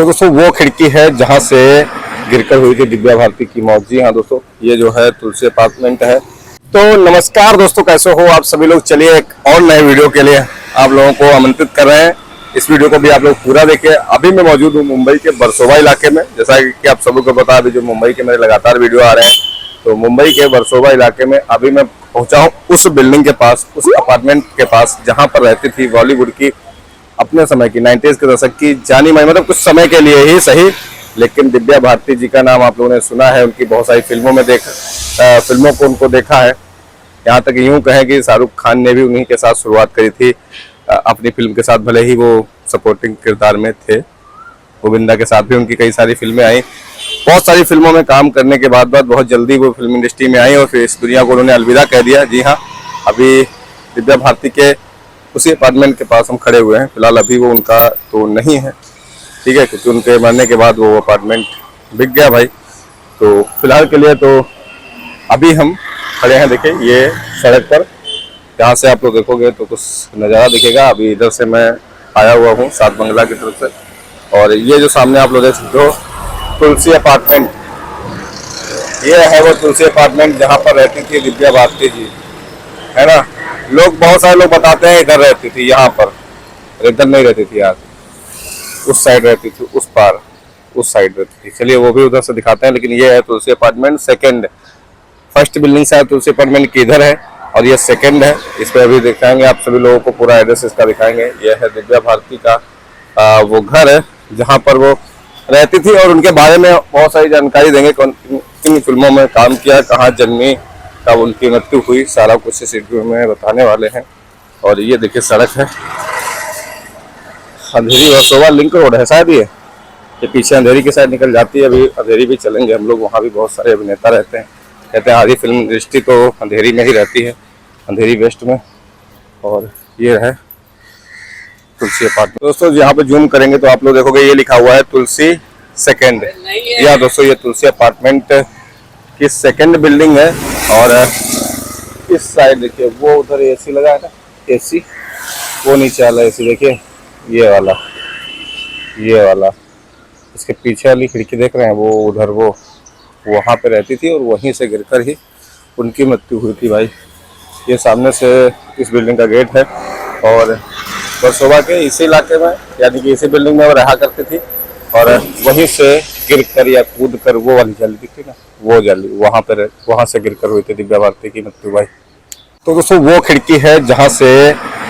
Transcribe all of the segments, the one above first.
तो दोस्तों वो खिड़की है जहां से गिरकर हुई थी दिव्या भारती की मौत। जी हाँ दोस्तों, ये जो है तुलसी अपार्टमेंट है। तो नमस्कार दोस्तों, कैसे हो आप सभी लोग। चलिए एक और नए वीडियो के लिए आप लोगों को आमंत्रित कर रहे हैं। इस वीडियो को भी आप लोग पूरा देखिए। अभी मैं मौजूद हूँ मुंबई के वर्सोवा इलाके में। जैसा कि आप सभी को पता है, अभी जो मुंबई के मेरे लगातार वीडियो आ रहे हैं, तो मुंबई के वर्सोवा इलाके में अभी मैं पहुंचा हूँ उस बिल्डिंग के पास, उस अपार्टमेंट के पास जहां पर रहती थी बॉलीवुड की अपने समय की 90s के दशक की जानी मानी, मतलब कुछ समय के लिए ही सही, लेकिन दिव्या भारती जी का नाम आप लोगों ने सुना है। उनकी बहुत सारी फिल्मों में फिल्मों को उनको देखा है। यहाँ तक यूं कहें कि शाहरुख खान ने भी उन्हीं के साथ शुरुआत करी थी अपनी फिल्म के साथ, भले ही वो सपोर्टिंग किरदार में थे। गोविंदा के साथ भी उनकी कई सारी फिल्में आई। बहुत सारी फिल्मों में काम करने के बाद बहुत जल्दी वो फिल्म इंडस्ट्री में आई और फिर इस दुनिया को उन्होंने अलविदा कह दिया। जी हाँ, अभी दिव्या भारती के उसी अपार्टमेंट के पास हम खड़े हुए हैं। फिलहाल अभी वो उनका तो नहीं है, ठीक है, क्योंकि उनके मरने के बाद वो अपार्टमेंट बिक गया भाई। तो फिलहाल के लिए तो अभी हम खड़े हैं, देखिए ये सड़क पर, यहाँ से आप लोग देखोगे तो कुछ नज़ारा दिखेगा। अभी इधर से मैं आया हुआ हूँ सात बंगला की तरफ से, और ये जो सामने आप लोग देख सकते हो तुलसी अपार्टमेंट, ये है वो तुलसी अपार्टमेंट जहाँ पर रहती थी दिव्या भारती जी, है ना। बहुत सारे लोग बताते हैं इधर रहती थी, यहाँ पर, इधर नहीं रहती थी यार, उस साइड रहती थी, उस पार उस साइड रहती थी। चलिए वो भी उधर से दिखाते हैं। लेकिन ये है तुलसी अपार्टमेंट सेकंड। फर्स्ट बिल्डिंग से तुलसी अपार्टमेंट किधर है और ये सेकंड है। इस पर अभी दिखाएंगे आप सभी लोगों को, पूरा एड्रेस इसका दिखाएंगे। ये है दिव्या भारती का वो घर है जहाँ पर वो रहती थी, और उनके बारे में बहुत सारी जानकारी देंगे। किन फिल्मों में काम किया, कहाँ जन्मी, कब उनकी मृत्यु हुई, सारा कुछ इस वीडियो में बताने वाले हैं। और ये देखिए सड़क है, अंधेरी वर्सोवा लिंक रोड है शायद ये पीछे अंधेरी की साइड निकल जाती है। अभी अंधेरी भी चलेंगे हम लोग, वहाँ भी बहुत सारे अभिनेता रहते हैं। कहते हैं आधी फिल्म इंडस्ट्री तो अंधेरी में ही रहती है, अंधेरी वेस्ट में। और ये है तुलसी अपार्टमेंट। दोस्तों यहाँ पे जूम करेंगे तो आप लोग देखोगे ये लिखा हुआ है तुलसी सेकंड। या दोस्तों ये तुलसी अपार्टमेंट की सेकंड बिल्डिंग है। और इस साइड देखिए वो उधर एसी लगा है ना, एसी, वो नीचे वाला एसी देखिए, ये वाला इसके पीछे वाली खिड़की देख रहे हैं, वो उधर वो वहाँ पे रहती थी और वहीं से गिरकर ही उनकी मृत्यु हुई थी भाई। ये सामने से इस बिल्डिंग का गेट है और वर्सोवा के इसी इलाके में, यानी कि इसी बिल्डिंग में वो रहा करती थी, और वहीं से गिरकर या कूद कर वो वाली जाली दिखती ना, वो जाली वहाँ से गिरकर हुई थी दिव्या भारती की मृत्यु भाई। तो दोस्तों वो खिड़की है जहाँ से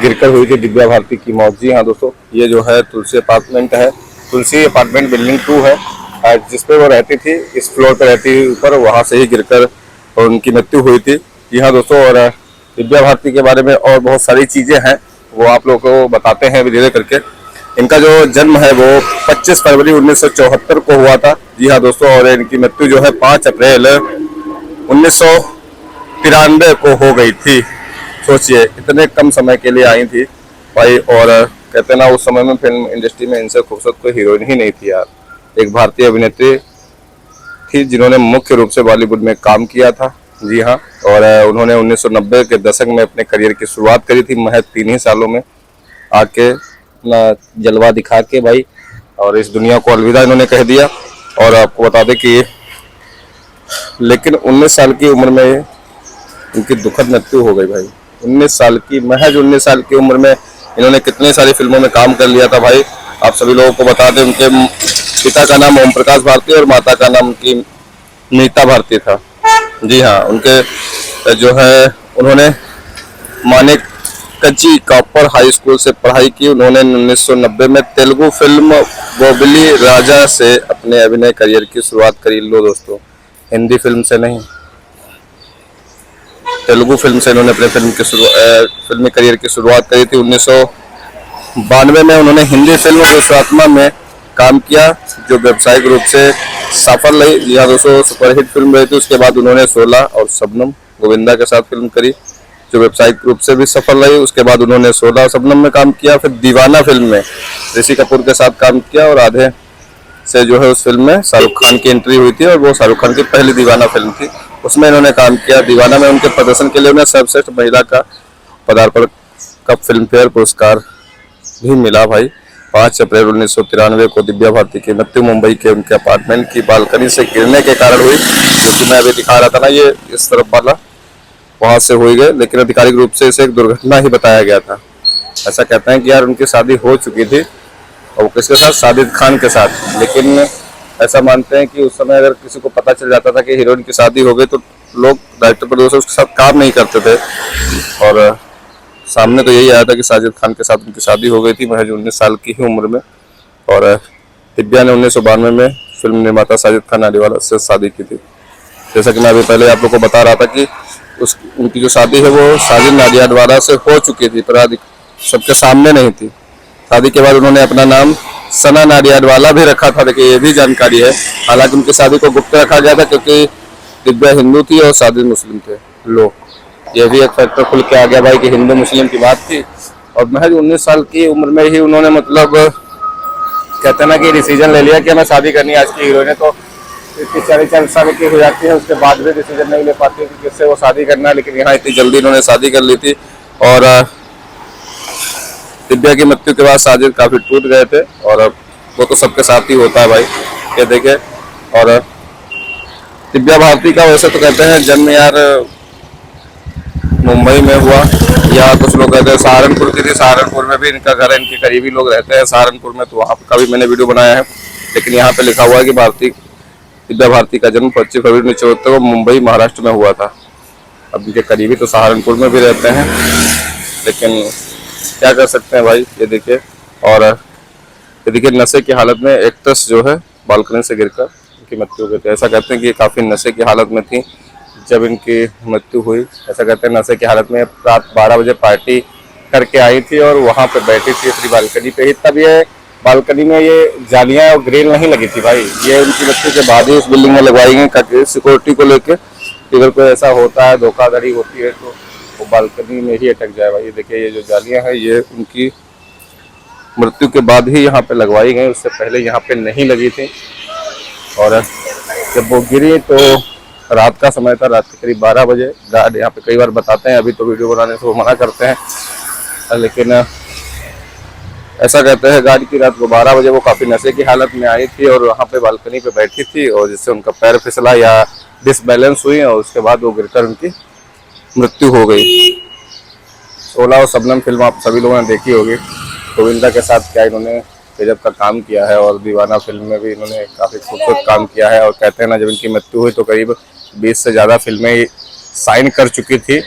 गिरकर हुई थी दिव्या भारती की मौत। जी हाँ दोस्तों, ये जो है तुलसी अपार्टमेंट है, तुलसी अपार्टमेंट बिल्डिंग 2 है, जिसपे वो रहती थी, इस फ्लोर पे रहती थी ऊपर, वहाँ से ही गिरकर उनकी मृत्यु हुई थी। जी हाँ दोस्तों, और दिव्या भारती के बारे में और बहुत सारी चीज़ें हैं, वो आप लोगों को बताते हैं धीरे करके। इनका जो जन्म है वो 25 फरवरी 1974 को हुआ था। जी हाँ दोस्तों, और इनकी मृत्यु जो है 5 अप्रैल 1993 को हो गई थी। सोचिए इतने कम समय के लिए आई थी भाई। और कहते ना उस समय में फिल्म इंडस्ट्री में इनसे खूबसूरत कोई हीरोइन ही नहीं थी यार। एक भारतीय अभिनेत्री थी जिन्होंने मुख्य रूप से बॉलीवुड में काम किया था। जी हाँ, और उन्होंने 1990 के दशक में अपने करियर की शुरुआत करी थी, महज 3 ही सालों में आके अपना जलवा दिखा के भाई, और इस दुनिया को अलविदा इन्होंने कह दिया। और आपको बता दें कि लेकिन 19 साल की उम्र में इनकी दुखद मृत्यु हो गई भाई। 19 साल की, महज 19 साल की उम्र में इन्होंने कितनी सारी फिल्मों में काम कर लिया था भाई। आप सभी लोगों को बता दें, उनके पिता का नाम ओम प्रकाश भारती और माता का नाम की नीता भारती था। जी हाँ, उनके जो है उन्होंने मानेकची कॉपर हाई स्कूल से पढ़ाई की। उन्होंने 1990 में तेलुगु फिल्म बोबिली राजा से अपने अभिनय करियर की शुरुआत करी। लो दोस्तों, हिंदी फिल्म से नहीं, तेलुगु फिल्म से इन्होंने अपने फिल्मी करियर की शुरुआत करी थी। 1992 में उन्होंने हिंदी फिल्म विश्वात्मा में काम किया, जो व्यावसायिक रूप से सफल रही। जी हाँ दोस्तों, सुपरहिट फिल्म रही थी। उसके बाद उन्होंने 16 और शबनम गोविंदा के साथ फिल्म करी, जो व्यावसायिक रूप से भी सफल रही। उसके बाद उन्होंने 16 और शबनम में काम किया। फिर दीवाना फिल्म में ऋषि कपूर के साथ काम किया, और आधे से जो है उस फिल्म में शाहरुख खान की एंट्री हुई थी, और वो शाहरुख खान की पहली दीवाना फिल्म थी, उसमें इन्होंने काम किया। दीवाना में उनके प्रदर्शन के लिए उन्हें सर्वश्रेष्ठ महिला का पदार्पण का फिल्म फेयर पुरस्कार भी मिला भाई। 5 अप्रैल 1993 को दिव्या भारती की मृत्यु मुंबई के उनके अपार्टमेंट की बालकनी से गिरने के कारण हुई, जो कि मैं अभी दिखा रहा था ना, ये इस तरफ वाला, वहां से हुई गई। लेकिन आधिकारिक रूप से इसे एक दुर्घटना ही बताया गया था। ऐसा कहते हैं कि यार उनकी शादी हो चुकी थी, और वो किसके साथ, साजिद खान के साथ। लेकिन ऐसा मानते हैं कि उस समय अगर किसी को पता चल जाता था कि हीरोइन की शादी हो गई तो लोग, डायरेक्टर प्रोड्यूसर उसके साथ काम नहीं करते थे। और सामने तो यही आया था कि साजिद खान के साथ उनकी शादी हो गई थी महज 19 साल की ही उम्र में। और दिव्या ने 1992 में फिल्म निर्माता साजिद खान नाडियाडवाला से शादी की थी। जैसा कि मैं अभी पहले आप लोग को बता रहा था कि उनकी जो शादी है वो साजिद नाडियाडवाला से हो चुकी थी, पर सबके सामने नहीं थी। शादी के बाद उन्होंने अपना नाम सना नाडियाडवाला भी रखा था। देखिए ये भी जानकारी है। हालांकि उनकी शादी को गुप्त रखा गया था क्योंकि दिव्या हिंदू थी और साजिद मुस्लिम थे। लो, ये भी एक फैक्टर खुल के आ गया भाई कि हिंदू मुस्लिम की बात थी। और महज 19 साल की उम्र में ही उन्होंने, मतलब कहते हैं ना कि डिसीजन ले लिया कि हमें शादी करनी है। आज की हीरोइनें तो 40 साल की हो जाती है, उसके बाद भी डिसीजन नहीं ले पाती कि किससे वो शादी करना है। लेकिन यहाँ इतनी जल्दी उन्होंने शादी कर ली थी। और दिव्या की मृत्यु के बाद साजिद काफी टूट गए थे, और वो तो सबके साथ ही होता है भाई, ये देखे। और दिव्या भारती का वैसे तो कहते हैं जन्म यार मुंबई में हुआ, या कुछ लोग कहते हैं सहारनपुर की थी। सहारनपुर में भी इनका घर है, इनके करीबी लोग रहते हैं सहारनपुर में, तो वहाँ का भी मैंने वीडियो बनाया है। लेकिन यहाँ पे लिखा हुआ है कि दिव्या भारती का जन्म 25 फरवरी 1974 को मुंबई महाराष्ट्र में हुआ था। अब इनके करीबी तो सहारनपुर में भी रहते हैं, लेकिन क्या कर सकते हैं भाई, ये देखिए। और ये देखिए नशे की हालत में एक्ट्रेस जो है बालकनी से गिरकर इनकी मृत्यु हो गई थी। ऐसा कहते हैं कि काफ़ी नशे की हालत में थी जब इनकी मृत्यु हुई। ऐसा कहते हैं नशे की हालत में रात 12 बजे पार्टी करके आई थी और वहाँ पे बैठी थी अपनी बालकनी पे ही। तब ये बालकनी में ये जालियाँ और ग्रिल नहीं लगी थी भाई, ये उनकी मृत्यु के बाद ही इस बिल्डिंग में लगवाई गई ताकि सिक्योरिटी को लेकर अगर कोई ऐसा होता है, धोखाधड़ी होती है, तो वो बालकनी में ही अटक जाए भाई। ये देखिए ये जो जालियाँ हैं ये उनकी मृत्यु के बाद ही यहाँ पे लगवाई गई, उससे पहले यहाँ पे नहीं लगी थी। और जब वो गिरी तो रात का समय था, रात के करीब 12 बजे। गार्ड यहाँ पे कई बार बताते हैं, अभी तो वीडियो बनाने से वो मना करते हैं, लेकिन ऐसा कहते हैं गार्ड की रात को 12 बजे वो काफ़ी नशे की हालत में आई थी और वहाँ पे बालकनी पे बैठी थी, और जिससे उनका पैर फिसला या डिसबैलेंस हुई और उसके बाद वो गिरकर उनकी मृत्यु हो गई। शोला और शबनम फिल्म आप सभी लोगों ने देखी होगी। गोविंदा के साथ क्या इन्होंने गजब का काम किया है, और दीवाना फिल्म में भी इन्होंने काफ़ी खूबसूरत काम किया है। और कहते हैं ना जब इनकी मृत्यु हुई तो करीब 20 से ज़्यादा फिल्में साइन कर चुकी थी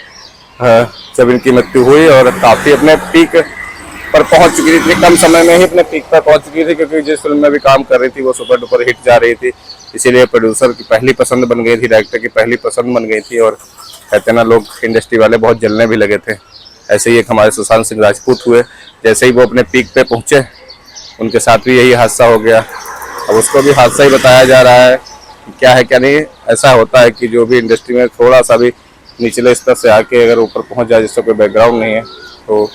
जब इनकी मृत्यु हुई, और काफ़ी अपने पीक पर पहुंच चुकी थी। इतने कम समय में ही अपने पीक पर पहुंच चुकी थी, क्योंकि जिस फिल्म में भी काम कर रही थी वो सुपर डुपर हिट जा रही थी। इसीलिए प्रोड्यूसर की पहली पसंद बन गई थी, डायरेक्टर की पहली पसंद बन गई थी। और कहते हैं ना लोग, इंडस्ट्री वाले बहुत जलने भी लगे थे। ऐसे ही एक हमारे सुशांत सिंह राजपूत हुए, जैसे ही वो अपने पीक पे पहुंचे उनके साथ भी यही हादसा हो गया। अब उसको भी हादसा ही बताया जा रहा है, क्या है क्या नहीं। ऐसा होता है कि जो भी इंडस्ट्री में थोड़ा सा भी निचले स्तर से आके अगर ऊपर पहुंच जाए, जिसका कोई बैकग्राउंड नहीं है, तो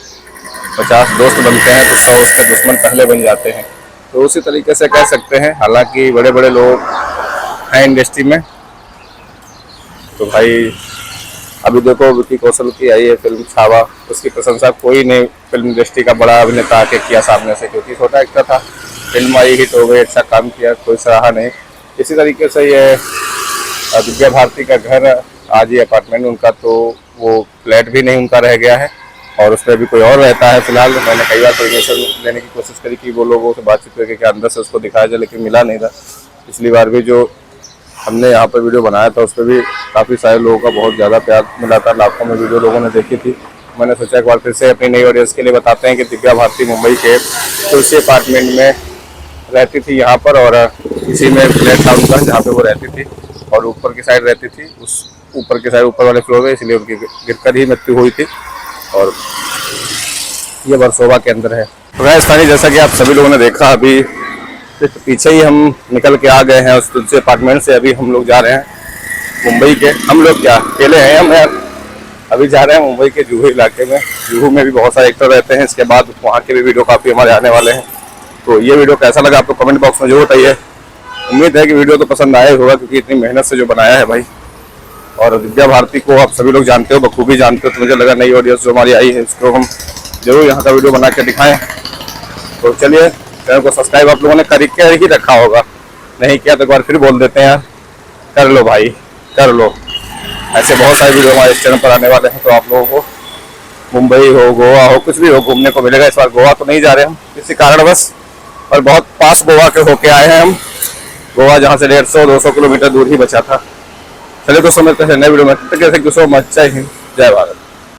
50 दोस्त बनते हैं तो 100 उसके दुश्मन पहले बन जाते हैं। तो उसी तरीके से कह सकते हैं। हालांकि बड़े बड़े लोग हैं इंडस्ट्री में। तो भाई अभी देखो विक्की कौशल की आई है फिल्म छावा, उसकी प्रशंसा कोई नहीं फिल्म इंडस्ट्री का बड़ा अभिनेता आके किया सामने से, क्योंकि छोटा एक्टर था, फिल्म आई हिट हो गई, अच्छा काम किया, कोई सराहा नहीं। इसी तरीके से ये दिव्या भारती का घर, आज ये अपार्टमेंट उनका, तो वो फ्लैट भी नहीं उनका रह गया है और उसमें भी कोई और रहता है फिलहाल। मैंने कई बार परमिशन लेने की कोशिश करी कि वो लोगों से बातचीत करके क्या अंदर से उसको दिखाया जाए, लेकिन मिला नहीं था। पिछली बार भी जो हमने यहाँ पर वीडियो बनाया था उस पर भी काफ़ी सारे लोगों का बहुत ज़्यादा प्यार मिला था, लाखों में वीडियो लोगों ने देखी थी। मैंने सोचा एक बार फिर से अपनी नई ऑडियंस के लिए बताते हैं कि दिव्या भारती मुंबई के तुलसी अपार्टमेंट में रहती थी यहाँ पर, और इसी में फ्लैट था उनका जहाँ पे वो रहती थी, और ऊपर की साइड रहती थी, उस ऊपर की साइड ऊपर वाले फ्लोर में, इसलिए उनकी गिरकर ही मृत्यु हुई थी। और ये वर्सोवा के अंदर है। तो वह स्थानीय, जैसा कि आप सभी लोगों ने देखा, अभी पीछे ही हम निकल के आ गए हैं उस तुलसी अपार्टमेंट से। अभी हम लोग जा रहे हैं मुंबई के, हम लोग क्या अकेले हैं हम यार, अभी जा रहे हैं मुंबई के जुहू इलाके में। जुहू में भी बहुत सारे एक्टर रहते हैं, इसके बाद वहाँ के भी वीडियो काफ़ी हमारे आने वाले हैं। तो ये वीडियो कैसा लगा आपको कमेंट बॉक्स में जरूर बताइए। उम्मीद है कि वीडियो तो पसंद आया होगा, क्योंकि इतनी मेहनत से जो बनाया है भाई। और दिव्या भारती को आप सभी लोग जानते हो, बखूबी जानते हो, तो मुझे लगा नई ऑडियंस जो हमारी आई है इसको हम जरूर यहाँ का वीडियो बना के दिखाएं। तो चलिए चैनल को सब्सक्राइब आप लोगों ने कर ही रखा होगा, नहीं किया तो एक बार फिर बोल देते हैं यार, कर लो भाई, कर लो। ऐसे बहुत सारे वीडियो हमारे इस चैनल पर आने वाले हैं, तो आप लोगों को मुंबई हो, गोवा हो, कुछ भी हो घूमने को मिलेगा। इस बार गोवा तो नहीं जा रहे हम किसी कारणवश, और बहुत पास गोवा के होके आए हैं हम। गोवा जहाँ से 150-200 किलोमीटर दूर ही बचा था। चलिए दोस्तों, मिलते हैं नए वीडियो में। तब तक के लिए थैंक यू सो मच। जय हिंद, जय भारत।